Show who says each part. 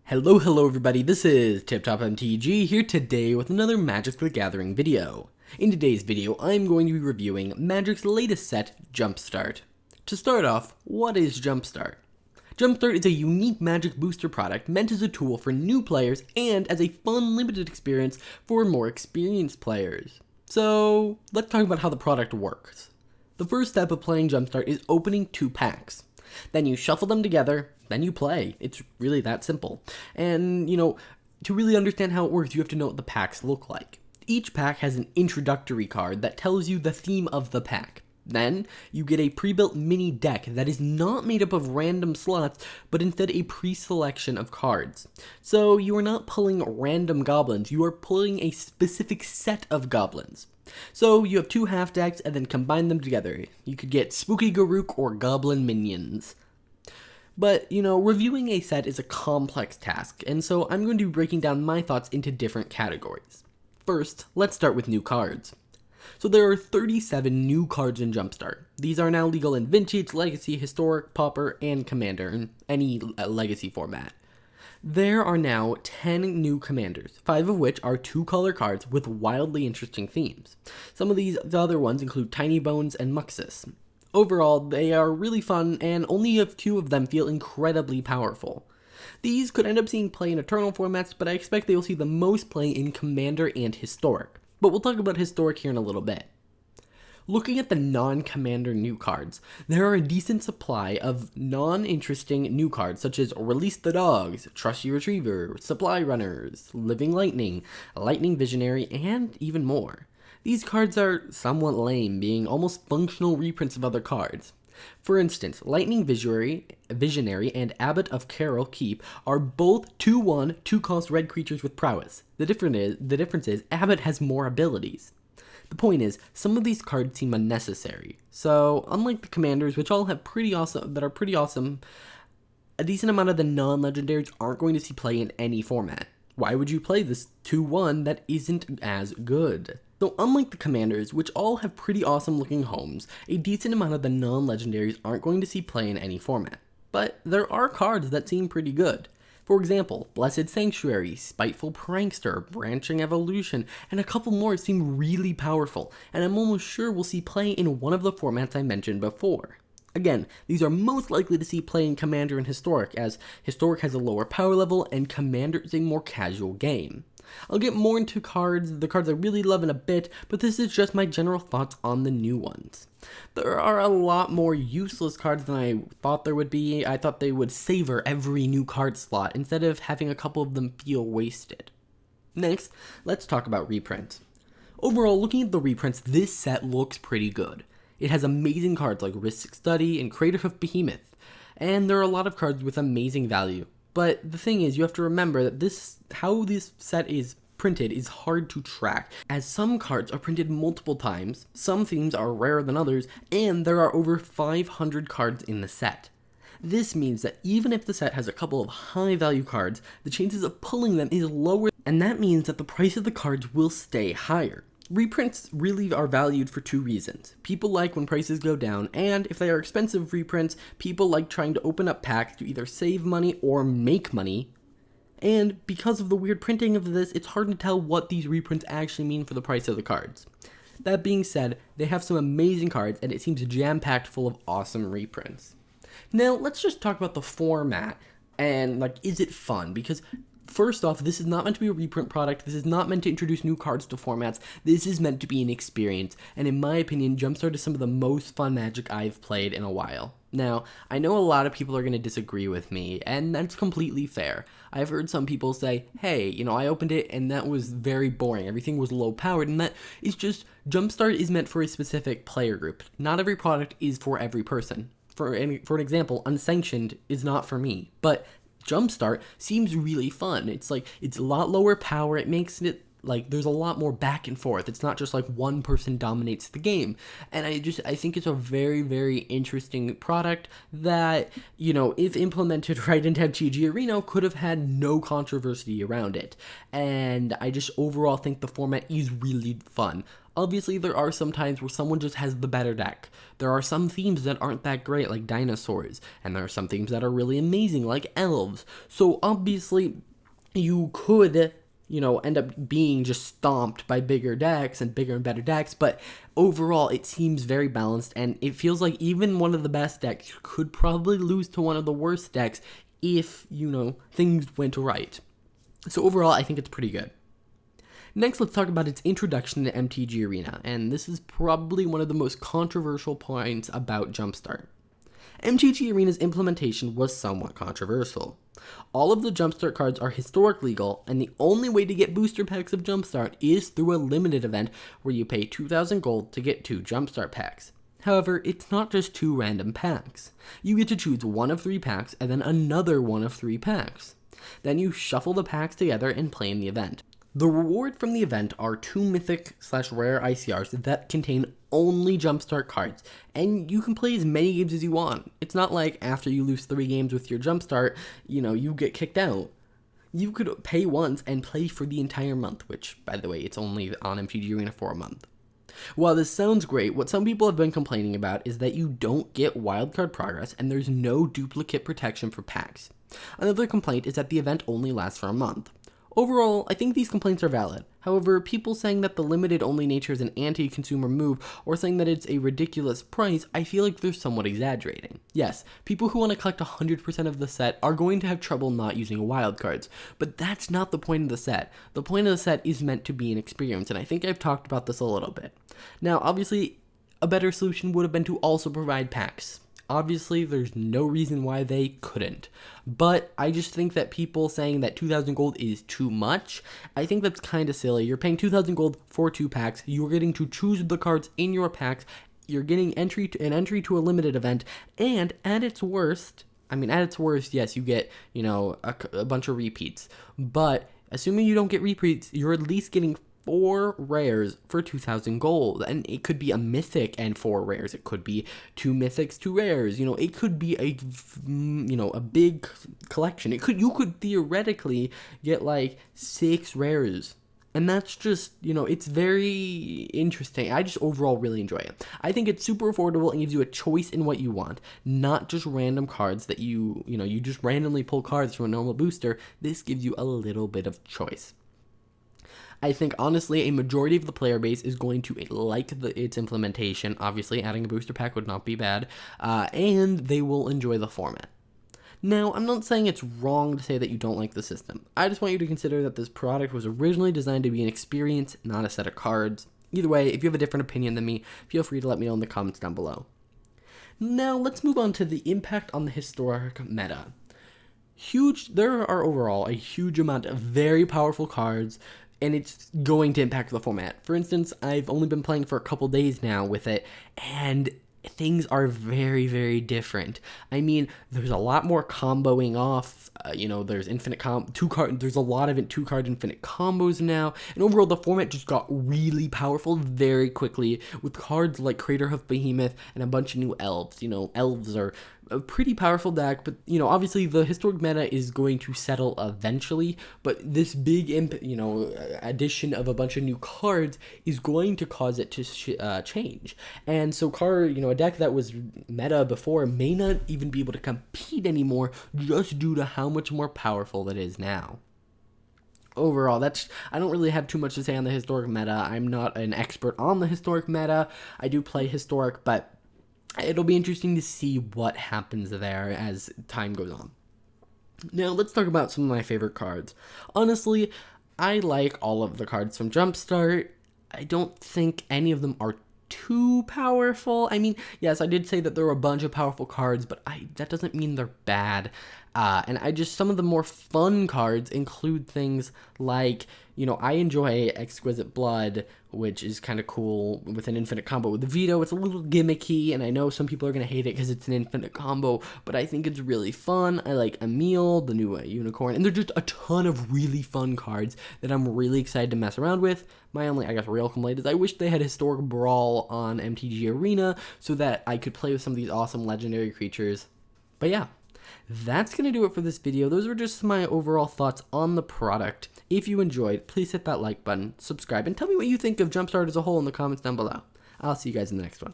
Speaker 1: Hello everybody, this is TipTop MTG here today with another Magic the Gathering video. In today's video, I'm going to be reviewing Magic's latest set, Jumpstart. To start off, what is Jumpstart? Jumpstart is a unique Magic booster product meant as a tool for new players and as a fun limited experience for more experienced players. So, let's talk about how the product works. The first step of playing Jumpstart is opening 2 packs. Then you shuffle them together, then you play. It's really that simple. And, to really understand how it works, you have to know what the packs look like. Each pack has an introductory card that tells you the theme of the pack. Then, you get a pre-built mini deck that is not made up of random slots, but instead a pre-selection of cards. So, you are not pulling random goblins, you are pulling a specific set of goblins. So, you have 2 half decks and then combine them together. You could get Spooky Garuk or Goblin Minions. But, reviewing a set is a complex task, and so I'm going to be breaking down my thoughts into different categories. First, let's start with new cards. So there are 37 new cards in Jumpstart. These are now legal in Vintage, Legacy, Historic, Pauper, and Commander, in any Legacy format. There are now 10 new commanders, 5 of which are 2-color cards with wildly interesting themes. Some of the other ones include Tiny Bones and Muxus. Overall, they are really fun, and only a few of them feel incredibly powerful. These could end up seeing play in Eternal formats, but I expect they will see the most play in Commander and Historic. But we'll talk about Historic here in a little bit. Looking at the non-Commander new cards, there are a decent supply of non-interesting new cards such as Release the Dogs, Trusty Retriever, Supply Runners, Living Lightning, Lightning Visionary, and even more. These cards are somewhat lame, being almost functional reprints of other cards. For instance, Lightning Visionary and Abbot of Carroll Keep are both 2/1, 2-cost red creatures with prowess. The difference is Abbot has more abilities. The point is, some of these cards seem unnecessary. So, unlike the commanders, which all have pretty awesome, a decent amount of the non-legendaries aren't going to see play in any format. Why would you play this 2/1 that isn't as good? So unlike the commanders, which all have pretty awesome looking homes, a decent amount of the non-legendaries aren't going to see play in any format. But there are cards that seem pretty good. For example, Blessed Sanctuary, Spiteful Prankster, Branching Evolution, and a couple more seem really powerful, and I'm almost sure we'll see play in one of the formats I mentioned before. Again, these are most likely to see play in Commander and Historic, as Historic has a lower power level and Commander is a more casual game. I'll get more into the cards I really love in a bit, but this is just my general thoughts on the new ones. There are a lot more useless cards than I thought there would be. I thought they would savor every new card slot instead of having a couple of them feel wasted. Next, let's talk about reprints. Overall, looking at the reprints, this set looks pretty good. It has amazing cards like Risk Study and Crater of Behemoth, and there are a lot of cards with amazing value. But the thing is, you have to remember that how this set is printed is hard to track, as some cards are printed multiple times, some themes are rarer than others, and there are over 500 cards in the set. This means that even if the set has a couple of high value cards, the chances of pulling them is lower, and that means that the price of the cards will stay higher. Reprints really are valued for 2 reasons. People like when prices go down, and if they are expensive reprints, people like trying to open up packs to either save money or make money. And because of the weird printing of this, it's hard to tell what these reprints actually mean for the price of the cards. That being said, they have some amazing cards, and it seems jam-packed full of awesome reprints. Now, let's just talk about the format, and is it fun? Because first off, this is not meant to be a reprint product, this is not meant to introduce new cards to formats, this is meant to be an experience, and in my opinion, Jumpstart is some of the most fun Magic I've played in a while. Now, I know a lot of people are going to disagree with me, and that's completely fair. I've heard some people say, hey, I opened it and that was very boring, everything was low powered, and that is just, Jumpstart is meant for a specific player group. Not every product is for every person. For an example, Unsanctioned is not for me, but Jumpstart seems really fun. It's a lot lower power. It makes it like, there's a lot more back and forth. It's not just like one person dominates the game. And I think it's a very, very interesting product that, you know, if implemented right into MTG Arena, could have had no controversy around it. And I just overall think the format is really fun. Obviously, there are some times where someone just has the better deck. There are some themes that aren't that great, like dinosaurs, and there are some themes that are really amazing, like elves. So obviously, you could, you know, end up being just stomped by bigger decks and bigger and better decks, but overall, it seems very balanced, and it feels like even one of the best decks could probably lose to one of the worst decks if, you know, things went right. So overall, I think it's pretty good. Next, let's talk about its introduction to MTG Arena, and this is probably one of the most controversial points about Jumpstart. MTG Arena's implementation was somewhat controversial. All of the Jumpstart cards are historic legal, and the only way to get booster packs of Jumpstart is through a limited event where you pay 2,000 gold to get 2 Jumpstart packs. However, it's not just 2 random packs. You get to choose one of 3 packs and then another one of 3 packs. Then you shuffle the packs together and play in the event. The reward from the event are 2 mythic/rare ICRs that contain only Jumpstart cards, and you can play as many games as you want. It's not like after you lose 3 games with your Jumpstart, you know, you get kicked out. You could pay once and play for the entire month, which, by the way, it's only on MTG Arena for a month. While this sounds great, what some people have been complaining about is that you don't get wildcard progress and there's no duplicate protection for packs. Another complaint is that the event only lasts for a month. Overall, I think these complaints are valid. However, people saying that the limited-only nature is an anti-consumer move or saying that it's a ridiculous price, I feel like they're somewhat exaggerating. Yes, people who want to collect 100% of the set are going to have trouble not using wildcards, but that's not the point of the set. The point of the set is meant to be an experience, and I think I've talked about this a little bit. Now, obviously, a better solution would have been to also provide packs. Obviously, there's no reason why they couldn't. But I just think that people saying that 2,000 gold is too much, I think that's kind of silly. You're paying 2,000 gold for 2 packs. You're getting to choose the cards in your packs. You're getting an entry to a limited event. And at its worst, yes, you get, you know, a bunch of repeats. But assuming you don't get repeats, you're at least getting 4 rares for 2,000 gold, and it could be a mythic and 4 rares. It could be 2 mythics, 2 rares. You know, it could be a big collection. You could theoretically get like 6 rares, and that's just, you know, it's very interesting. I just overall really enjoy it. I think it's super affordable and gives you a choice in what you want, not just random cards that you just randomly pull cards from a normal booster. This gives you a little bit of choice. I think, honestly, a majority of the player base is going to like its implementation. Obviously, adding a booster pack would not be bad, and they will enjoy the format. Now, I'm not saying it's wrong to say that you don't like the system. I just want you to consider that this product was originally designed to be an experience, not a set of cards. Either way, if you have a different opinion than me, feel free to let me know in the comments down below. Now, let's move on to the impact on the historic meta. There are overall a huge amount of very powerful cards, and it's going to impact the format. For instance, I've only been playing for a couple days now with it, and things are very, very different. I mean, there's a lot more comboing off. There's infinite there's a lot of 2-card infinite combos now, and overall the format just got really powerful very quickly with cards like Craterhoof Behemoth and a bunch of new elves. You know, elves are a pretty powerful deck, but, you know, obviously the historic meta is going to settle eventually, but this big addition of a bunch of new cards is going to cause it to change. And so a deck that was meta before may not even be able to compete anymore just due to how much more powerful that is now. Overall, I don't really have too much to say on the historic meta. I'm not an expert on the historic meta. I do play historic, but it'll be interesting to see what happens there as time goes on. Now, let's talk about some of my favorite cards. Honestly, I like all of the cards from Jumpstart. I don't think any of them are too powerful. I mean, yes, I did say that there were a bunch of powerful cards, but that doesn't mean they're bad. And some of the more fun cards include things like, I enjoy Exquisite Blood, which is kind of cool with an infinite combo with the veto. It's a little gimmicky, and I know some people are going to hate it because it's an infinite combo, but I think it's really fun. I like Emil, the new unicorn, and there's just a ton of really fun cards that I'm really excited to mess around with. My only, I guess, real complaint is I wish they had Historic Brawl on MTG Arena so that I could play with some of these awesome legendary creatures. But yeah, that's going to do it for this video. Those were just my overall thoughts on the product. If you enjoyed, please hit that like button, subscribe, and tell me what you think of Jumpstart as a whole in the comments down below. I'll see you guys in the next one.